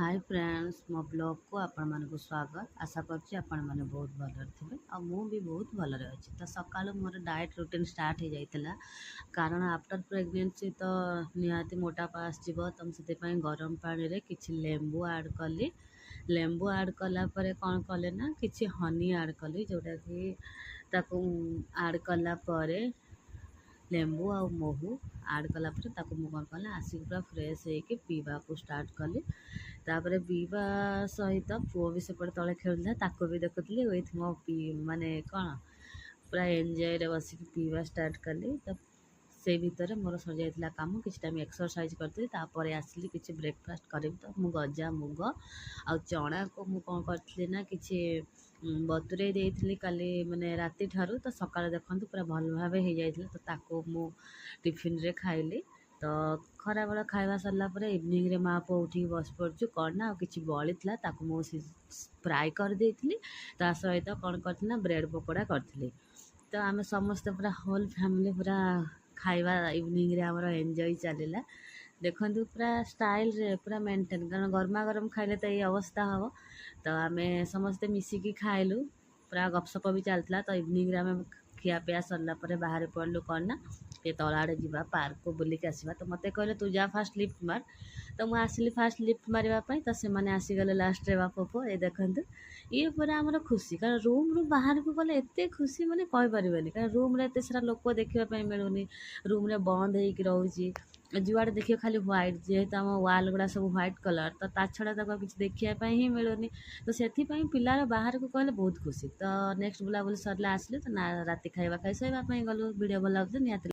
Hi friends मो blog को आपण मानक स्वागत आशा करछि आपण माने बहुत भलर थिबे आ मु भी बहुत भलरे अछि। तो सकाळु मोर डाइट रूटीन स्टार्ट हो जाइतला कारण आफ्टर प्रेग्नेंसी तो निहाती मोटापा आसीबो तो से पई गरम पानी रे किछि लेंबू ऐड कली। लेंबू ऐड कला परे कोन कले ना किछि हनी ऐड कली जोटा कि ताकू ऐड कला परे लेंबू आ महू ऐड कला परे ताकू मु कोन कला आसी पूरा फ्रेश हे के पीवा को स्टार्ट कली। तापर पीवा सहित पुओ भी सेपटे तले खेलुला ताको भी देखुଥିଲି विथ मो माने कौन पूरा एंजॉय रे बसिक पीवा स्टार्ट कली। तो से भितर मोर सर जाइतला काम किछि टाइम एक्सरसाइज करथि तापर आसली किछि ब्रेकफास्ट करिब तो मु गजा मुग आ चना को मु कोन करथि ना किछि बतुरे देइथली काली माने राति ठारू तो सकाळ देखंतु पूरा भल भाबे हे जाइतला तो ताको मु टिफिन रे खाइली। तो खरा बेला खाଇବା सरला परे इवनिंग रे माँ पुओ उठी बस पड़छु कौन ना किछि बळी थला ताको मु फ्राई कर देइथली ता सहित कौन करथि ना ब्रेड पकोड़ा करथली। तो आमे समस्त पूरा होल फैमिली पूरा खाଇବା इवनिंग रे हमर एन्जॉय चलिला देखंतु पूरा स्टाइल रे पूरा मेंटेन कारण गरमा गरम खाइले तो ये अवस्था हबो। तो आमे समस्त मिसिकी खाइलु पूरा गपसप भी चलतला। तो इवनिंग रे आमे खिया पिया सरला परे बाहर पड़लु कौन ना ये तल आड़े जीवा पार्क को बुलिक आसवा। तो मते कहले तू जा फास्ट लिफ्ट मार तो मु आसली फास्ट लिफ्ट मारिबा पई तो से माने आसी गले लास्ट रे बापो पो ए देखंतु ये पूरा हमर खुशी कारण रूम रू बाहर को गले एते खुशी माने कहि परिबेनी कारण रूम रे एते सारा लोक देखिबा पई मिलुनी रूम रे बंद हेई कि रहउची जुआड़े देखियो खाली व्हाइट जेहेतु आम वाल गुड़ा सब व्हाइट कलर तो ता छड़ा तक किसी देखिया ही मिलूनी। तो से पिलार बाहर को कहले बहुत खुशी। तो नेक्स्ट बुलाबुली सरला आसलु तो ना राति खाइबा खाई शोइबा पई गलु वीडियो भल लागुत निहाती।